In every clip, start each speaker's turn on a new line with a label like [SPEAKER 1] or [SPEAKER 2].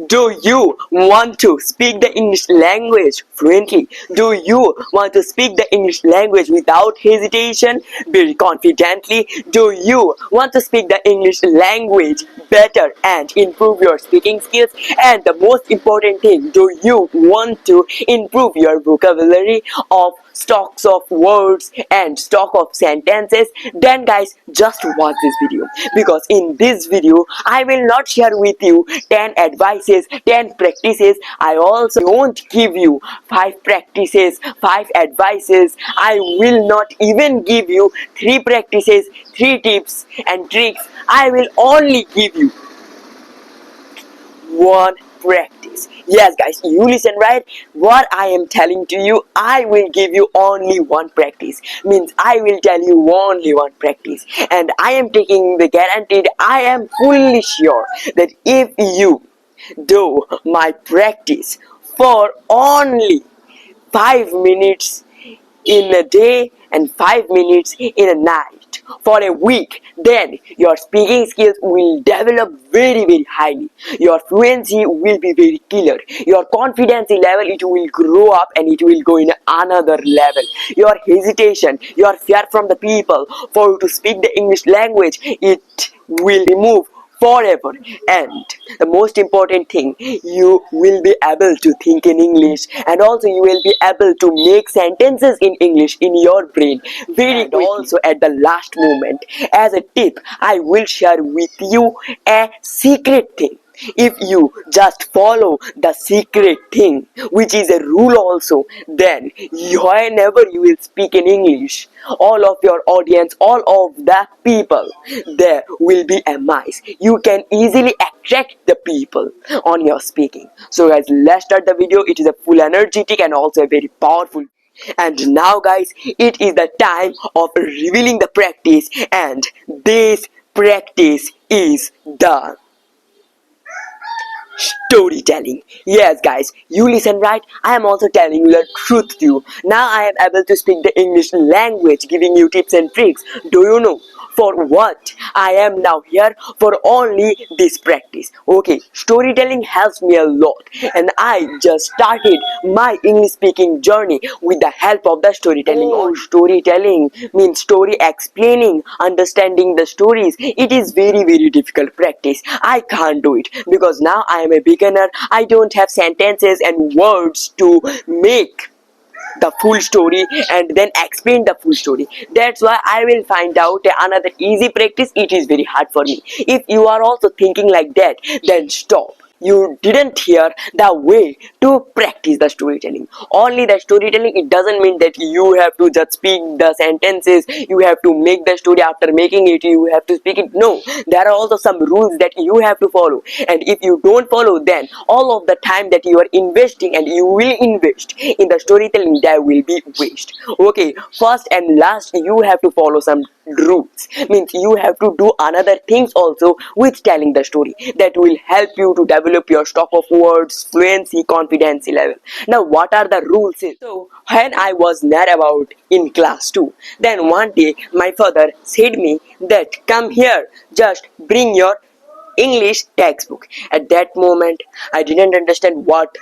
[SPEAKER 1] Do you want to speak the English language fluently? Do you want to speak the English language without hesitation, very confidently? Do you want to speak the English language better and improve your speaking skills? And the most important thing, do you want to improve your vocabulary of stocks of words and stock of sentences? Then guys, just watch this video, because in this video I will not share with you 10 advices, 10 practices. I also won't give you 5 practices, 5 advices. I will not even give you 3 practices, 3 tips and tricks. I will only give you one practice. Yes guys, you listen right, what I am telling to you, I will give you only one practice, means I will tell you only one practice, and I am taking the guaranteed, I am fully sure that if you do my practice for only 5 minutes in a day and 5 minutes in a night for a week, then your speaking skills will develop very highly. Your fluency will be very clear. Your confidence level, it will grow up and it will go in another level. Your hesitation, your fear from the people for you to speak the English language, it will remove forever. And the most important thing, you will be able to think in English, and also you will be able to make sentences in English in your brain very quickly. Also at the last moment, as a tip, I will share with you a secret thing. If you just follow the secret thing, which is a rule also, then whenever you will speak in English, all of your audience, all of the people, there will be a mice. You can easily attract the people on your speaking. So guys, let's start the video. It is a full energetic and also a very powerful. And now guys, it is the time of revealing the practice, and this practice is the storytelling. Yes guys, you listen right, I am also telling you the truth to you. Now I am able to speak the English language, giving you tips and tricks. Do you know for what I am now here? For only this practice. Okay, storytelling helps me a lot, and I just started my English speaking journey with the help of the storytelling. Storytelling means story explaining, understanding the stories. It is very difficult practice. I can't do it because now I am a beginner. I don't have sentences and words to make the full story and then explain the full story. That's why I will find out another easy practice. It is very hard for me. If you are also thinking like that, then stop. You didn't hear the way to practice the storytelling. Only the storytelling, it doesn't mean that you have to just speak the sentences, you have to make the story, after making it you have to speak it. No, there are also some rules that you have to follow, and if you don't follow, then all of the time that you are investing and you will invest in the storytelling, that will be waste. Okay, first and last, you have to follow some rules, means you have to do another things also with telling the story, that will help you to develop your stock of words, fluency, confidence level. Now what are the rules? So when I was near about in class 2, then one day my father said me that come here, just bring your English textbook. At that moment I didn't understand what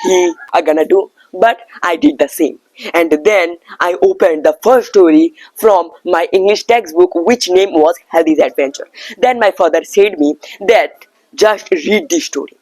[SPEAKER 1] he are gonna do, but I did the same. And then I opened the first story from my English textbook, which name was Healthy's Adventure. Then my father said me that just read this story.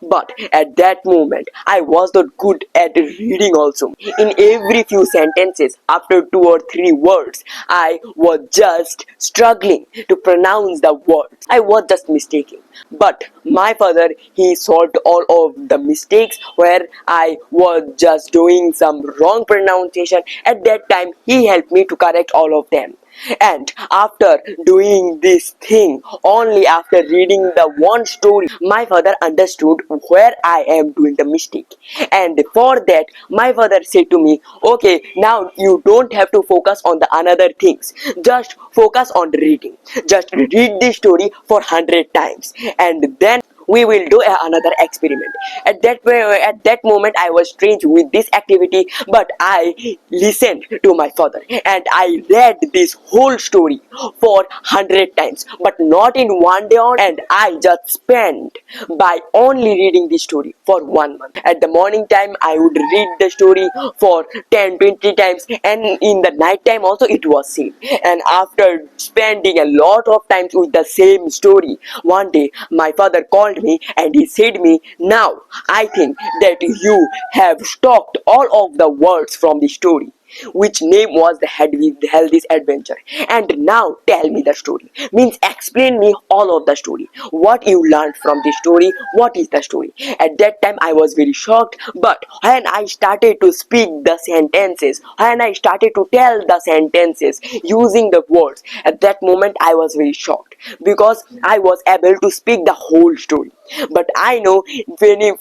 [SPEAKER 1] But at that moment I was not good at reading also. In every few sentences, after 2 or 3 words, I was just struggling to pronounce the words. I was just mistaking. But my father, he solved all of the mistakes where I was just doing some wrong pronunciation. At that time he helped me to correct all of them. And after doing this thing, only after reading the one story, my father understood where I am doing the mistake. And for that, my father said to me, okay, now you don't have to focus on the another things, just focus on reading. Just read this story for 100 times, and then we will do another experiment. At that moment I was strange with this activity, but I listened to my father and I read this whole story for 100 times, but not in one day on, and I just spent by only reading the story for 1 month. At the morning time I would read the story for 10-20 times, and in the night time also it was same. And after spending a lot of times with the same story, one day my father called me and he said me, now I think that you have stocked all of the words from the story, which name was the Healthy's Adventure, and now tell me the story, means explain me all of the story, what you learned from the story, what is the story. At that time I was very shocked, but when I started to speak the sentences, when I started to tell the sentences using the words, at that moment I was very shocked, because I was able to speak the whole story. But I know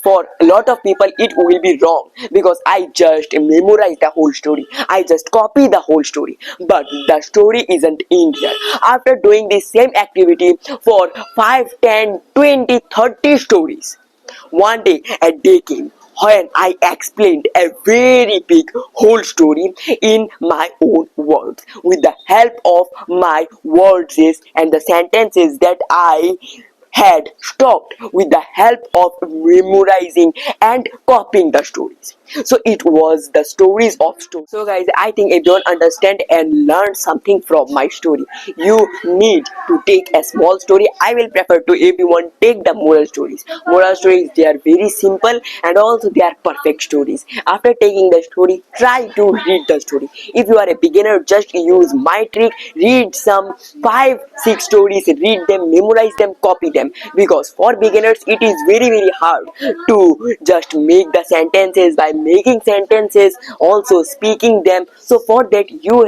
[SPEAKER 1] for a lot of people it will be wrong, because I just memorize the whole story, I just copy the whole story, but the story isn't in here. After doing this same activity for 5, 10, 20, 30 stories, one day a day came when I explained a very big whole story in my own words, with the help of my words and the sentences that I had stopped with the help of memorizing and copying the stories. So it was the stories of stories. So guys, I think if you don't understand and learn something from my story, you need to take a small story. I will prefer to everyone take the moral stories. Moral stories, they are very simple and also they are perfect stories. After taking the story, try to read the story. If you are a beginner, just use my trick, read some 5-6 stories, read them, memorize them, copy them, because for beginners it is very hard to just make the sentences by making sentences, also speaking them. So for that you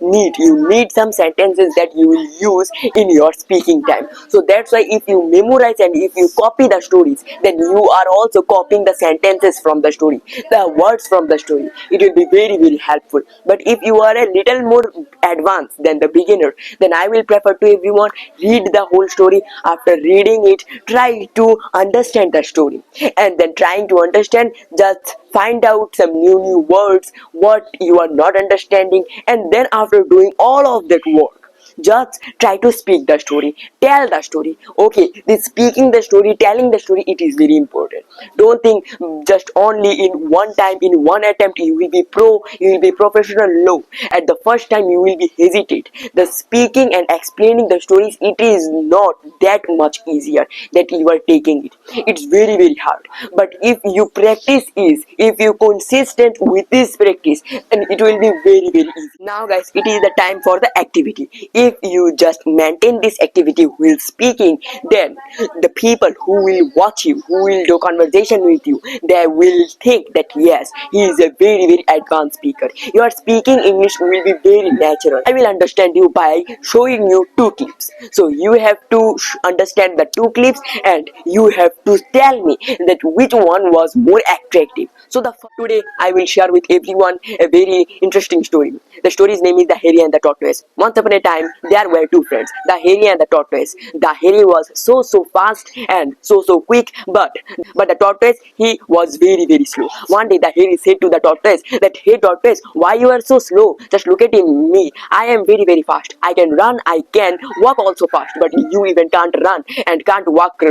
[SPEAKER 1] need some sentences that you will use in your speaking time. So that's why if you memorize and if you copy the stories, then you are also copying the sentences from the story, the words from the story. It will be very helpful. But if you are a little more advanced than the beginner, then I will prefer to everyone read the whole story. After reading it, try to understand the story, and then trying to understand, just find out some new words what you are not understanding, and then after doing all of that work, just try to speak the story, tell the story. Okay, this speaking the story, telling the story, it is very important. Don't think just only in one time, in one attempt you will be pro, you will be professional. No, at the first time you will be hesitate. The speaking and explaining the stories, it is not that much easier that you are taking it. It's very hard. But if you practice is, if you consistent with this practice, then it will be very easy. Now guys, it is the time for the activity. If you just maintain this activity while speaking, then the people who will watch you, who will do conversation with you, they will think that yes, he is a very advanced speaker. Your speaking English will be very natural. I will understand you by showing you 2 clips. So you have to understand the 2 clips, and you have to tell me that which one was more attractive. So today I will share with everyone a very interesting story. The story's name is The Hare and the Tortoise. Once upon a time, there were 2 friends, the hare and the tortoise. The hare was so fast and so quick, but the tortoise, he was very slow. One day the hare said to the tortoise that, hey tortoise, why you are so slow? Just look at me. I am very fast. I can run, I can walk also fast, but you even can't run and can't walk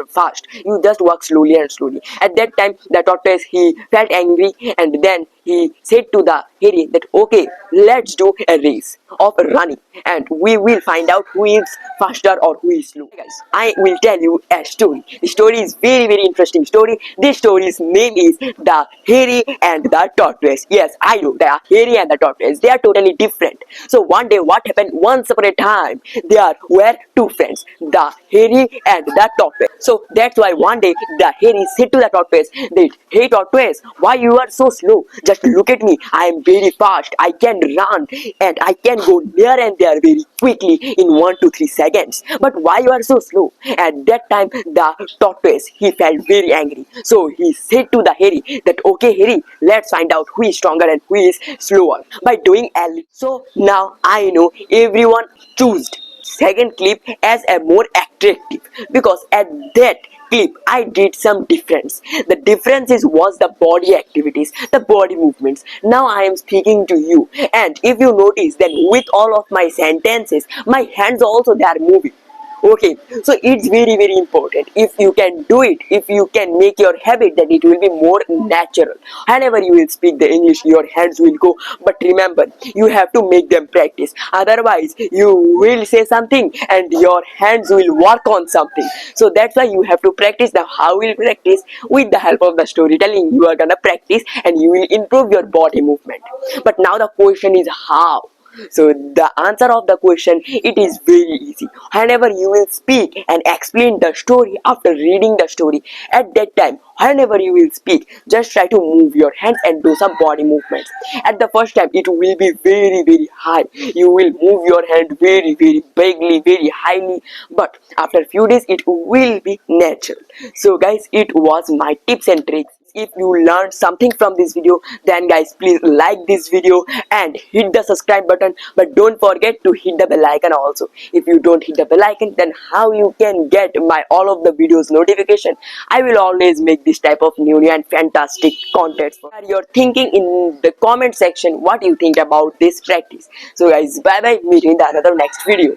[SPEAKER 1] fast. You just walk slowly and slowly. At that time, the tortoise, he felt angry, and then he said to the hare that, okay, let's do a race of running, and we will find out who is faster or who is slow. Guys, I will tell you a story. The story is very interesting story. This story's name is The Hare and the Tortoise. Yes, I know, the hare and the tortoise, they are totally different. So one day what happened, once upon a time there were 2 friends, the hare and the tortoise. So that's why one day the hare said to the tortoise that, hey tortoise, why you are so slow? Just look at me, I am very fast, I can run and I can go near and there very quickly in 1 to 3 seconds. But why you are so slow? At that time the tortoise, he felt very angry. So he said to the hare that, okay hare, let's find out who is stronger and who is slower by doing a. So now I know everyone choose second clip as a more attractive, because at that clip I did some difference. The difference is was the body activities, the body movements. Now I am speaking to you, and if you notice, then with all of my sentences, my hands also they are moving. Okay, so it's very important. If you can do it, if you can make your habit, then it will be more natural. Whenever you will speak the English, your hands will go. But remember, you have to make them practice. Otherwise, you will say something and your hands will work on something. So that's why you have to practice. Now how will practice? With the help of the storytelling, you are gonna practice and you will improve your body movement. But now the question is how. So the answer of the question, it is very easy. Whenever you will speak and explain the story after reading the story, at that time, whenever you will speak, just try to move your hands and do some body movements. At the first time it will be very high. You will move your hand very bigly, very highly, but after few days it will be natural. So guys, it was my tips and tricks. If you learned something from this video, then guys please like this video and hit the subscribe button, but don't forget to hit the bell icon also. If you don't hit the bell icon, then how you can get my all of the videos notification? I will always make this type of new and fantastic content. You're thinking in the comment section what you think about this practice. So guys, bye bye, meet you in the another next video.